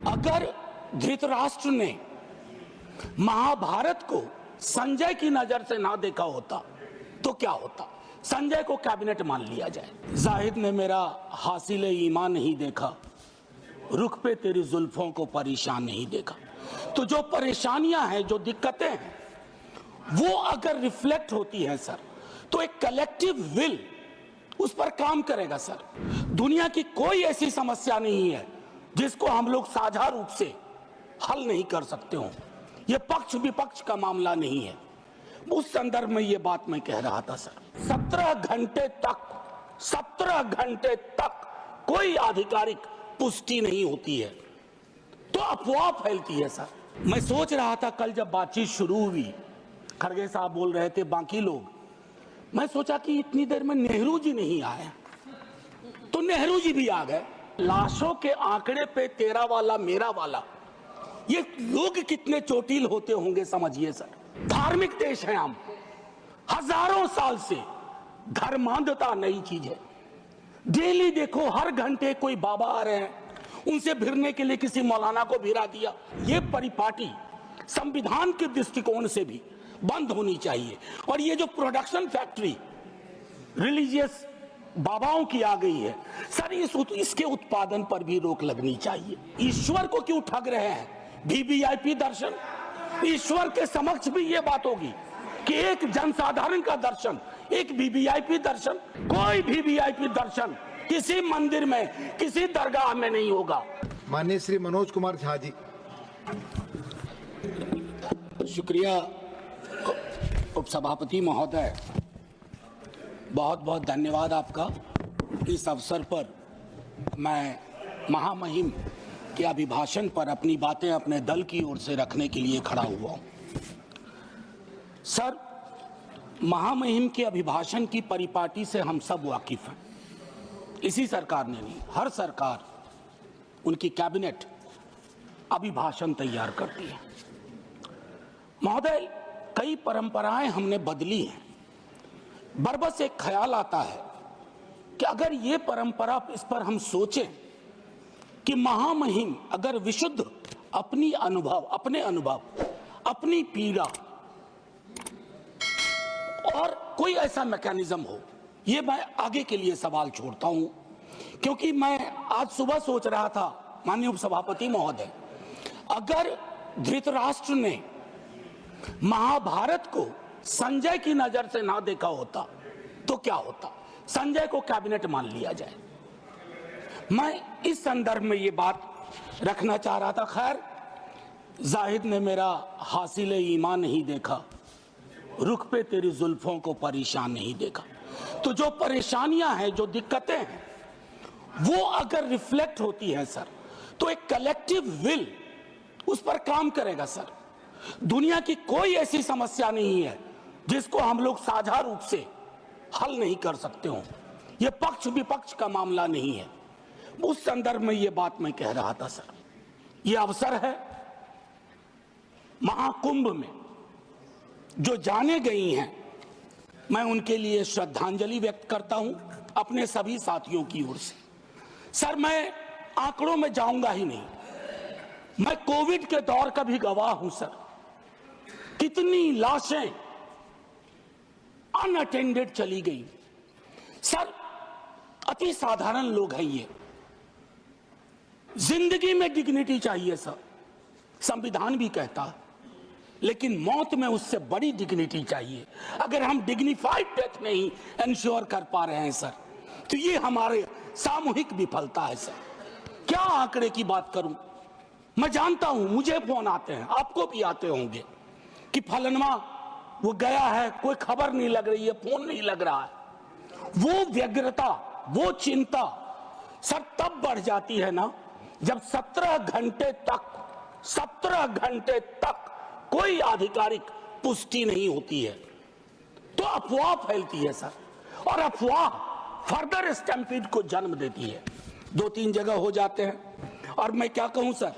अगर धृतराष्ट्र ने महाभारत को संजय की नजर से ना देखा होता तो क्या होता? संजय को कैबिनेट मान लिया जाए। जाहिद ने मेरा हासिल ईमान नहीं देखा, रुख पे तेरी जुल्फों को परेशान नहीं देखा। तो जो परेशानियां हैं, जो दिक्कतें हैं, वो अगर रिफ्लेक्ट होती है सर, तो एक कलेक्टिव विल उस पर काम करेगा सर। दुनिया की कोई ऐसी समस्या नहीं है जिसको हम लोग साझा रूप से हल नहीं कर सकते हो। ये पक्ष विपक्ष का मामला नहीं है। उस संदर्भ में ये बात मैं कह रहा था सर। 17 घंटे तक कोई आधिकारिक पुष्टि नहीं होती है तो अफवाह फैलती है सर। मैं सोच रहा था कल जब बातचीत शुरू हुई, खड़गे साहब बोल रहे थे, बाकी लोग, मैं सोचा कि इतनी देर में नेहरू जी नहीं आए, तो नेहरू जी भी आ गए। लाशों के आंकड़े पे तेरा वाला मेरा वाला, ये लोग कितने चोटिल होते होंगे समझिए सर। धार्मिक देश है हम, हजारों साल से धर्मांधता नई चीज है। डेली देखो, हर घंटे कोई बाबा आ रहे हैं, उनसे भिड़ने के लिए किसी मौलाना को भिड़ा दिया। ये परिपाटी संविधान के दृष्टिकोण से भी बंद होनी चाहिए। और ये जो प्रोडक्शन फैक्ट्री रिलीजियस बाबाओं की आ गई है सर, इसके उत्पादन पर भी रोक लगनी चाहिए। ईश्वर को क्यों ठग रहे हैं? वीवीआईपी दर्शन, ईश्वर के समक्ष भी ये बात होगी कि एक जनसाधारण का दर्शन, एक वीवीआईपी दर्शन। कोई वीवीआईपी दर्शन किसी मंदिर में, किसी दरगाह में नहीं होगा। माननीय श्री मनोज कुमार झा जी। शुक्रिया उपसभापति महोदय, बहुत बहुत धन्यवाद आपका। इस अवसर पर मैं महामहिम के अभिभाषण पर अपनी बातें अपने दल की ओर से रखने के लिए खड़ा हुआ हूं। सर, महामहिम के अभिभाषण की परिपाटी से हम सब वाकिफ हैं। इसी सरकार ने नहीं, हर सरकार, उनकी कैबिनेट अभिभाषण तैयार करती है। महोदय, कई परंपराएं हमने बदली हैं। बरबस एक ख्याल आता है कि अगर ये परंपरा, इस पर हम सोचें कि महामहिम अगर विशुद्ध अपने अनुभव, अपनी पीड़ा और कोई ऐसा मैकेनिज्म हो, ये मैं आगे के लिए सवाल छोड़ता हूं। क्योंकि मैं आज सुबह सोच रहा था, माननीय उपसभापति महोदय, अगर धृतराष्ट्र ने महाभारत को संजय की नजर से ना देखा होता तो क्या होता? संजय को कैबिनेट मान लिया जाए। मैं इस संदर्भ में ये बात रखना चाह रहा था। खैर, जाहिद ने मेरा हासिल ईमान नहीं देखा, रुख पे तेरी जुल्फों को परेशान नहीं देखा। तो जो परेशानियां हैं, जो दिक्कतें हैं, वो अगर रिफ्लेक्ट होती है सर, तो एक कलेक्टिव विल उस पर काम करेगा सर। दुनिया की कोई ऐसी समस्या नहीं है जिसको हम लोग साझा रूप से हल नहीं कर सकते हो। ये पक्ष विपक्ष का मामला नहीं है। उस संदर्भ में ये बात मैं कह रहा था सर। ये अवसर है, महाकुंभ में जो जाने गई हैं, मैं उनके लिए श्रद्धांजलि व्यक्त करता हूं अपने सभी साथियों की ओर से। सर, मैं आंकड़ों में जाऊंगा ही नहीं। मैं कोविड के दौर का भी गवाह हूं सर। कितनी लाशें अनअटेंडेड चली गई सर। अति साधारण लोग हैं ये। जिंदगी में डिग्निटी चाहिए सर, संविधान भी कहता है, लेकिन मौत में उससे बड़ी डिग्निटी चाहिए। अगर हम डिग्निफाइड डेथ नहीं इंश्योर कर पा रहे हैं सर, तो ये हमारे सामूहिक विफलता है सर। क्या आंकड़े की बात करूं? मैं जानता हूं, मुझे फोन आते हैं, आपको भी आते होंगे कि फलनवा वो गया है, कोई खबर नहीं लग रही है, फोन नहीं लग रहा है। वो व्यग्रता, वो चिंता सर तब बढ़ जाती है ना, जब 17 घंटे तक कोई आधिकारिक पुष्टि नहीं होती है तो अफवाह फैलती है सर। और अफवाह फर्दर स्टैम्पीड को जन्म देती है। 2-3 जगह हो जाते हैं। और मैं क्या कहूं सर,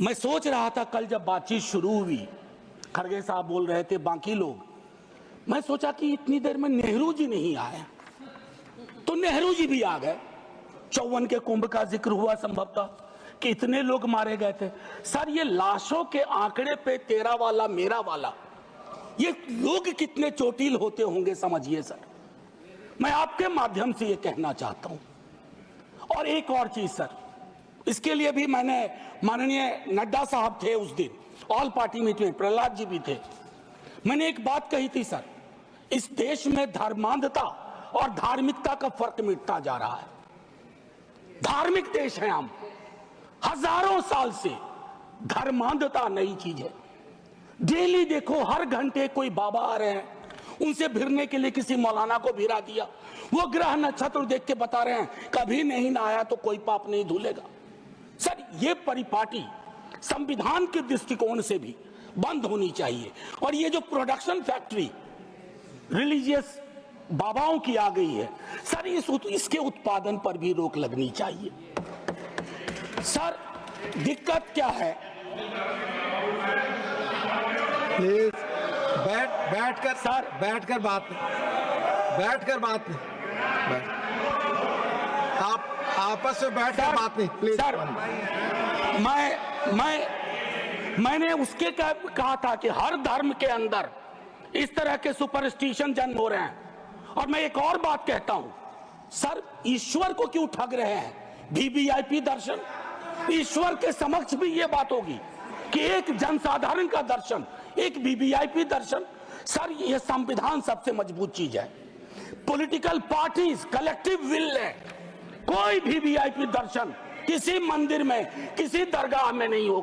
मैं सोच रहा था कल जब बातचीत शुरू हुई, खड़गे साहब बोल रहे थे, बाकी लोग, मैं सोचा कि इतनी देर में नेहरू जी नहीं आए, तो नेहरू जी भी आ गए। 54 के कुंभ का जिक्र हुआ संभवतः कि इतने लोग मारे गए थे। सर ये लाशों के आंकड़े पे तेरा वाला मेरा वाला, ये लोग कितने चोटिल होते होंगे समझिए सर। मैं आपके माध्यम से ये कहना चाहता हूं। और एक और चीज सर, इसके लिए भी मैंने, माननीय नड्डा साहब थे उस दिन ऑल पार्टी मीटिंग में, प्रहलाद जी भी थे, मैंने एक बात कही थी सर, इस देश में धर्मांधता और धार्मिकता का फर्क मिटता जा रहा है। धार्मिक देश है हम, हजारों साल से धर्मांधता नई चीज है। डेली देखो हर घंटे कोई बाबा आ रहे हैं, उनसे भिड़ने के लिए किसी मौलाना को भिड़ा दिया, वो ग्रह नक्षत्र देख के बता रहे हैं कभी नहीं नहाया तो कोई पाप नहीं धुलेगा। सर ये परिपाटी संविधान के दृष्टिकोण से भी बंद होनी चाहिए। और ये जो प्रोडक्शन फैक्ट्री रिलीजियस बाबाओं की आ गई है सर, इसके उत्पादन पर भी रोक लगनी चाहिए। सर दिक्कत क्या है, प्लीज बैठकर सर, बैठकर बात आप आपस में बैठकर बात नहीं प्लीज। सर मैंने उसके कहा था कि हर धर्म के अंदर इस तरह के सुपरस्टिशन जन्म हो रहे हैं। और मैं एक और बात कहता हूं सर, ईश्वर को क्यों ठग रहे हैं? वीवीआईपी दर्शन, ईश्वर के समक्ष भी ये बात होगी कि एक जनसाधारण का दर्शन, एक वीवीआईपी दर्शन। सर ये संविधान सबसे मजबूत चीज है। पॉलिटिकल पार्टीज कलेक्टिव विल है, कोई वीवीआईपी दर्शन किसी मंदिर में किसी दरगाह में नहीं होगा।